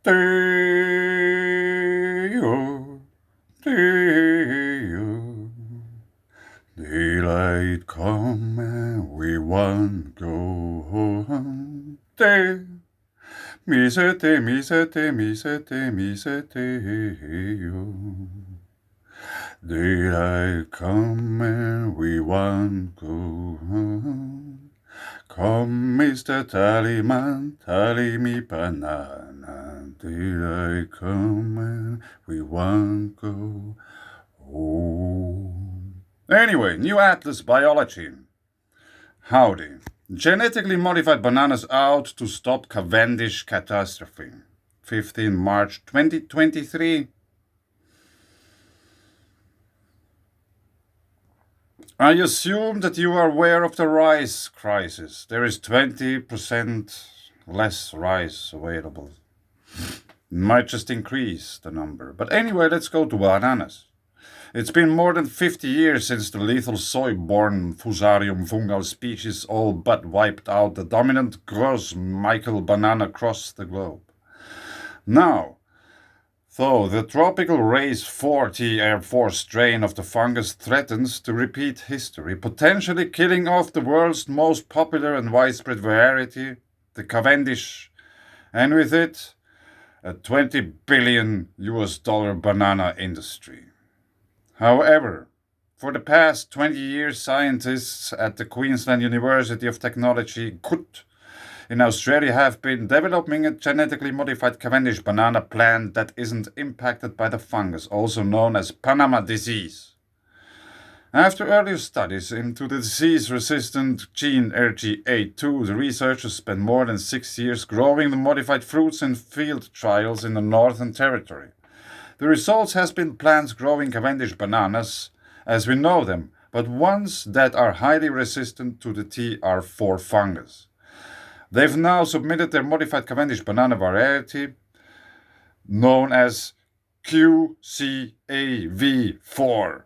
Day-o, day-o. Daylight come and we want go home. Day, me say day, me say day, me say day, me say day-o. Daylight come and we want go home. Come, Mr. Tallyman, tally me banana. Daylight come and we want go home. Anyway, new Atlas Biology. Howdy. Genetically modified bananas out to stop Cavendish catastrophe. 15 March 2023. I assume that you are aware of the rice crisis. There is 20% less rice available. Might just increase the number. But anyway, let's go to bananas. It's been more than 50 years since the lethal soy-borne Fusarium fungal species all but wiped out the dominant Gros Michael banana across the globe. Now, though the tropical race 4T Air Force strain of the fungus threatens to repeat history, potentially killing off the world's most popular and widespread variety, the Cavendish, and with it, a $20 billion banana industry. However, for the past 20 years, scientists at the Queensland University of Technology, KUT, in Australia have been developing a genetically modified Cavendish banana plant that isn't impacted by the fungus, also known as Panama disease. After earlier studies into the disease-resistant gene RGA2, the researchers spent more than 6 years growing the modified fruits in field trials in the Northern Territory. The results has been plants growing Cavendish bananas as we know them, but ones that are highly resistant to the TR4 fungus. They've now submitted their modified Cavendish banana variety, known as QCAV4,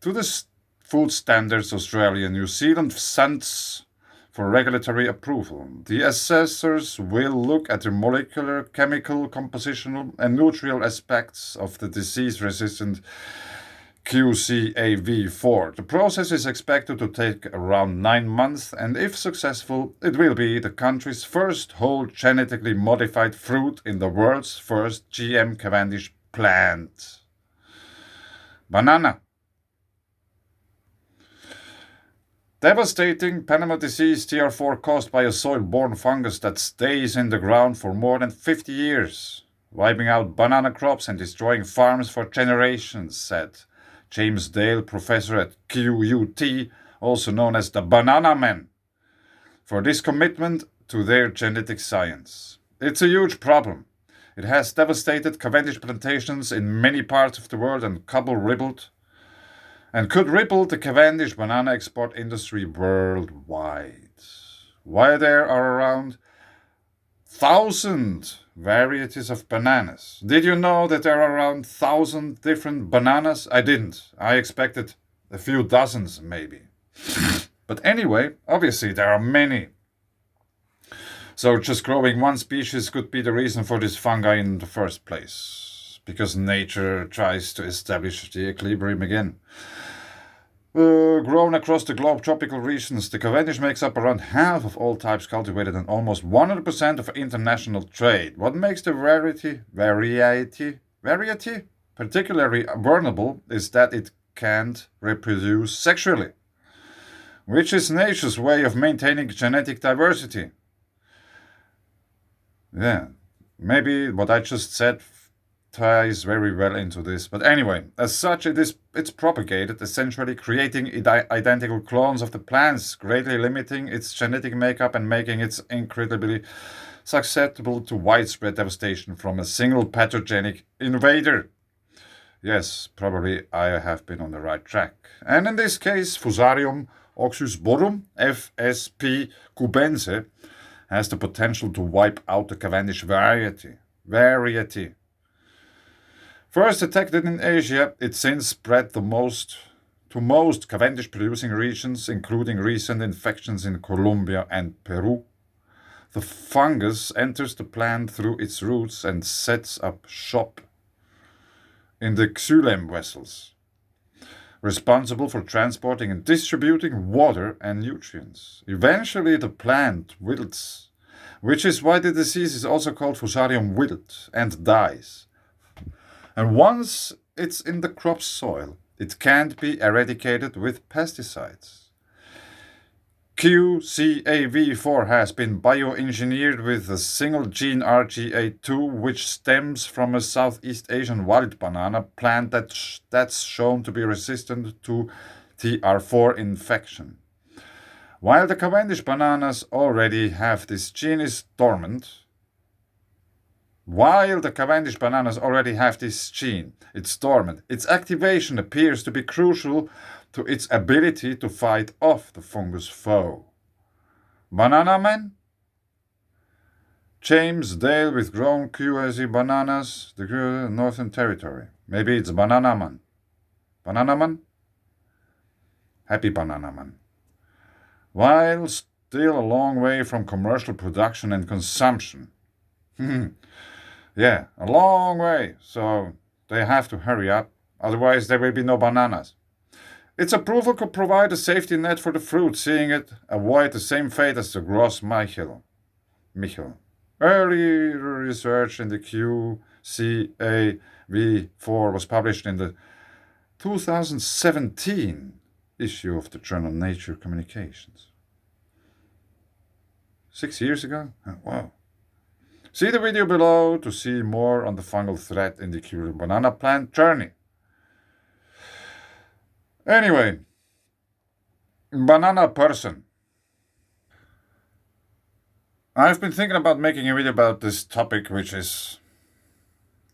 to the Food Standards Australia and New Zealand SANS for regulatory approval. The assessors will look at the molecular, chemical, compositional, and nutritional aspects of the disease-resistant QCAV4. The process is expected to take around 9 months, and if successful, it will be the country's first whole genetically modified fruit in the world's first GM Cavendish plant. Banana. Devastating Panama disease TR4 caused by a soil-borne fungus that stays in the ground for more than 50 years, wiping out banana crops and destroying farms for generations, said James Dale, professor at QUT, also known as the Banana Man, for this commitment to their genetic science. It's a huge problem. It has devastated Cavendish plantations in many parts of the world and could ripple the Cavendish banana export industry worldwide. While there are around 1,000 varieties of bananas. Did you know that there are around 1,000 different bananas? I didn't. I expected a few dozens, maybe. But anyway, obviously there are many. So just growing one species could be the reason for this fungi in the first place, because nature tries to establish the equilibrium again. Grown across the globe tropical regions, the Cavendish makes up around half of all types cultivated and almost 100% of international trade. What makes the variety particularly vulnerable is that it can't reproduce sexually, which is nature's way of maintaining genetic diversity. Yeah, maybe what I just said ties very well into this, but anyway, as such, it's propagated, essentially creating identical clones of the plants, greatly limiting its genetic makeup and making it incredibly susceptible to widespread devastation from a single pathogenic invader. Yes, probably I have been on the right track. And in this case, Fusarium oxysborum, FSP cubense, has the potential to wipe out the Cavendish variety. First detected in Asia, it since spread to most Cavendish-producing regions, including recent infections in Colombia and Peru. The fungus enters the plant through its roots and sets up shop in the xylem vessels, responsible for transporting and distributing water and nutrients. Eventually, the plant wilts, which is why the disease is also called Fusarium wilt, and dies. And once it's in the crop soil, it can't be eradicated with pesticides. QCAV4 has been bioengineered with a single gene RGA2, which stems from a Southeast Asian wild banana plant that's shown to be resistant to TR4 infection. While the Cavendish bananas already have this gene is dormant, it's dormant. Its activation appears to be crucial to its ability to fight off the fungus foe. Banana Man? James Dale with grown QSE bananas, the Northern Territory. Maybe it's Banana Man. Banana Man? Happy Banana Man. While still a long way from commercial production and consumption. Yeah, a long way, so they have to hurry up, otherwise there will be no bananas. Its approval could provide a safety net for the fruit, seeing it avoid the same fate as the Gros Michel. Early research in the QCAV4 was published in the 2017 issue of the journal Nature Communications. 6 years ago? Wow. See the video below to see more on the fungal threat in the curing banana plant journey. Anyway, banana person. I've been thinking about making a video about this topic, which is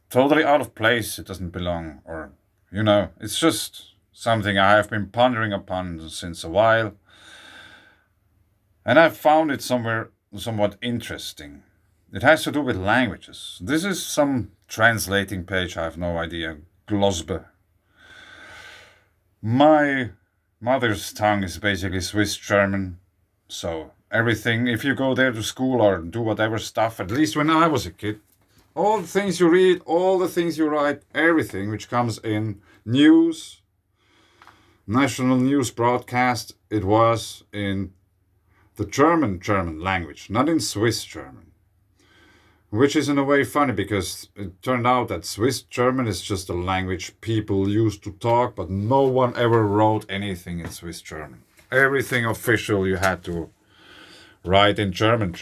totally out of place. It doesn't belong, or, it's just something I have been pondering upon since a while. And I've found it somewhat interesting. It has to do with languages. This is some translating page, I have no idea. Glosbe. My mother's tongue is basically Swiss German, so everything, if you go there to school or do whatever stuff, at least when I was a kid, all the things you read, all the things you write, everything which comes in news, national news broadcast, it was in the German language, not in Swiss German. Which is in a way funny, because it turned out that Swiss German is just a language people used to talk, but no one ever wrote anything in Swiss German. Everything official you had to write in German.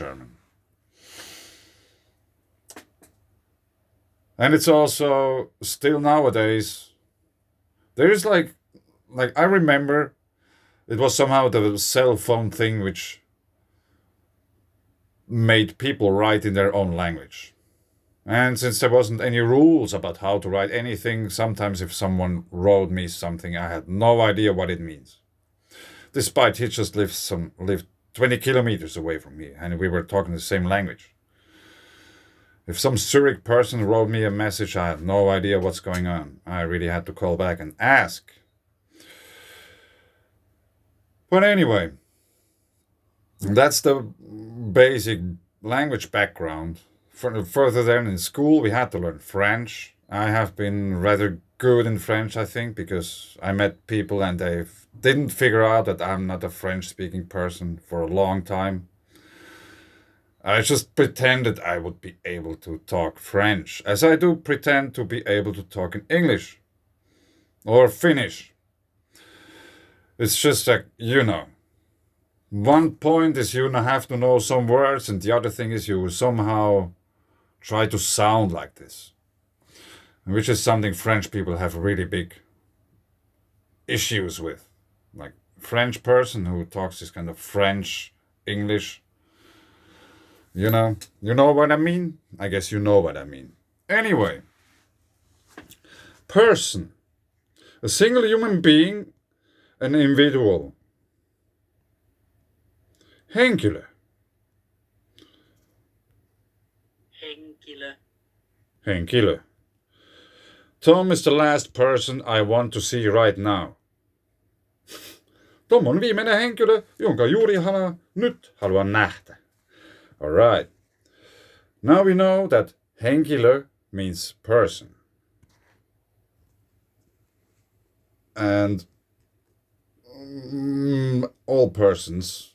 And it's also, still nowadays, there's like I remember it was somehow the cell phone thing which made people write in their own language. And since there wasn't any rules about how to write anything, sometimes if someone wrote me something, I had no idea what it means. Despite he just lived 20 kilometers away from me, and we were talking the same language. If some Zurich person wrote me a message, I had no idea what's going on. I really had to call back and ask. But anyway, that's the basic language background. Further then in school, we had to learn French. I have been rather good in French, I think, because I met people and they didn't figure out that I'm not a French-speaking person for a long time. I just pretended I would be able to talk French, as I do pretend to be able to talk in English or Finnish. It's just like, one point is you have to know some words, and the other thing is you somehow try to sound like this, which is something French people have really big issues with. Like French person who talks this kind of French English. You know what I mean? I guess you know what I mean. Anyway, person, a single human being, an individual. Henkilö. Henkilö. Tom is the last person I want to see right now. Tom on viimeinen henkilö, jonka juuri nyt haluan nähdä. Alright. Now we know that henkilö means person. And all persons,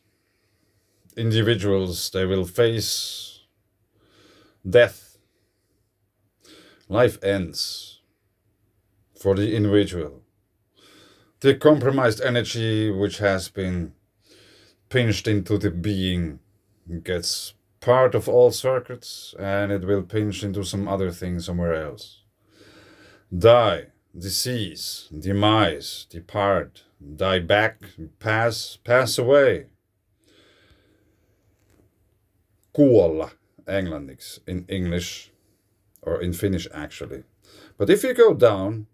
individuals, they will face death. Life ends for the individual. The compromised energy which has been pinched into the being gets part of all circuits and it will pinch into some other thing somewhere else. Die, disease, demise, depart, die back, pass away. Kuolla, englanniksi, in English, or in Finnish actually. But if you go down,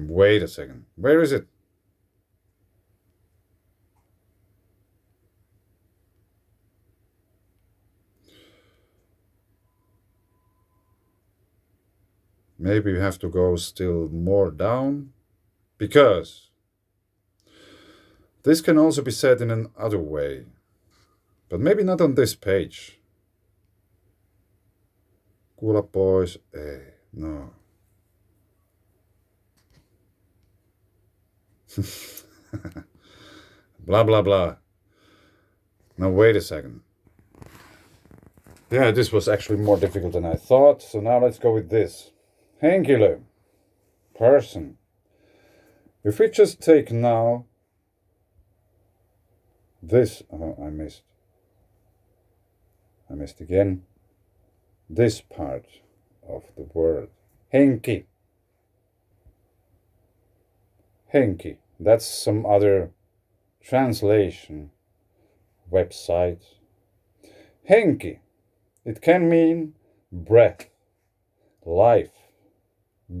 wait a second. Where is it? Maybe you have to go still more down. Because this can also be said in another way. But maybe not on this page. Kuulla pois. Ei, no. Blah, blah, blah. Now, wait a second. Yeah, this was actually more difficult than I thought. So now let's go with this. Henkilö. Person. If we just take now this. Oh, I missed. I missed again. This part of the word. Henki. Henki. That's some other translation website. Henki. It can mean breath, life,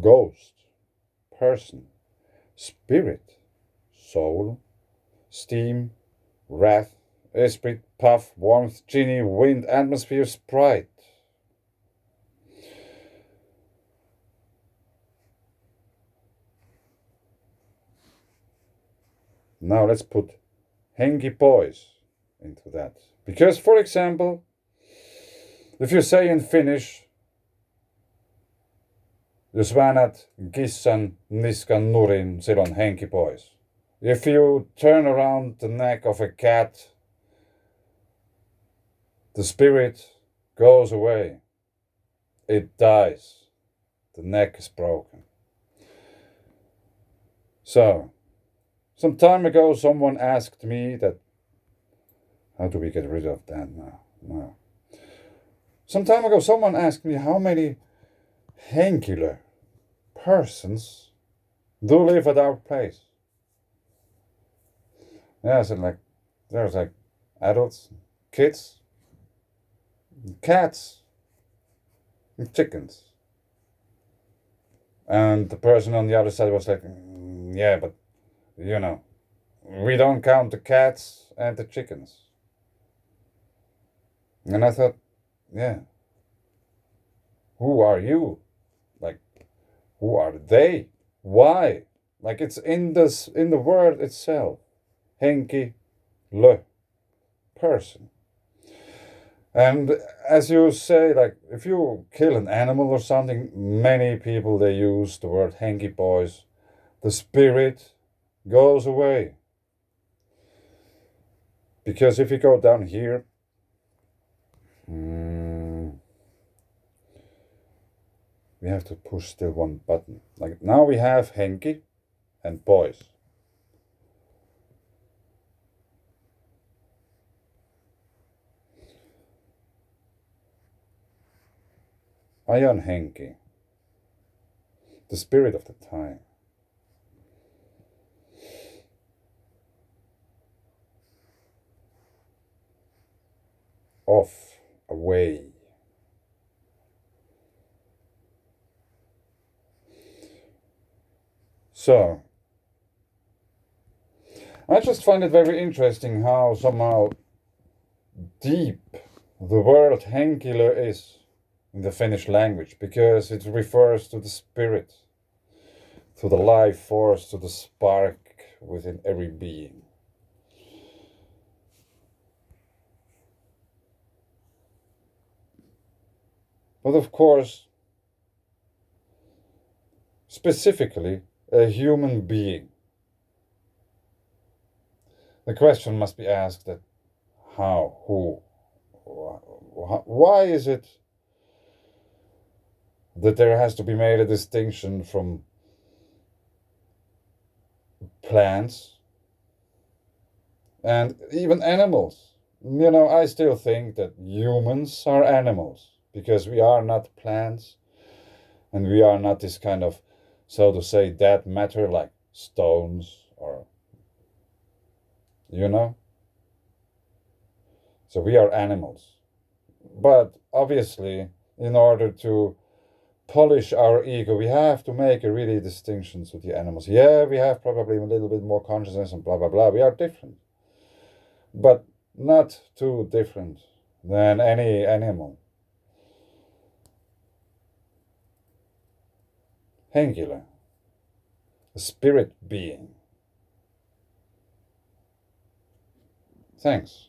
ghost, person, spirit, soul, steam, wrath, esprit, puff, warmth, genie, wind, atmosphere, sprite. Now let's put henki pois into that. Because, for example, if you say in Finnish, jos väännät kissan niskan nurin, silloin henki pois. If you turn around the neck of a cat, the spirit goes away. It dies. The neck is broken. So, some time ago, someone asked me that, how do we get rid of that now? No. Some time ago, someone asked me how many henkilö persons do live at our place. Yeah, I said there's adults, kids, cats, and chickens. And the person on the other side was like, yeah, but we don't count the cats and the chickens. And I thought, yeah, who are you? Who are they? Why? It's in the word itself. Henkilö, person. And as you say, if you kill an animal or something, many people, they use the word henki pois. The spirit goes away. Because if you go down here, we have to push still one button. Now we have henki and pois. Ajan henki, the spirit of the time. Off, away. So, I just find it very interesting how somehow deep the word henkilö is. in the Finnish language because it refers to the spirit, to the life force, to the spark within every being. But of course, specifically, a human being. The question must be asked that how, who, why is it that there has to be made a distinction from plants and even animals? You know, I still think that humans are animals because we are not plants and we are not this kind of, so to say, dead matter like stones or, you know? So we are animals. But obviously, in order to polish our ego, we have to make a really distinctions with the animals. Yeah, we have probably a little bit more consciousness and blah, blah, blah. We are different. But not too different than any animal. Henkilö, a spirit being. Thanks.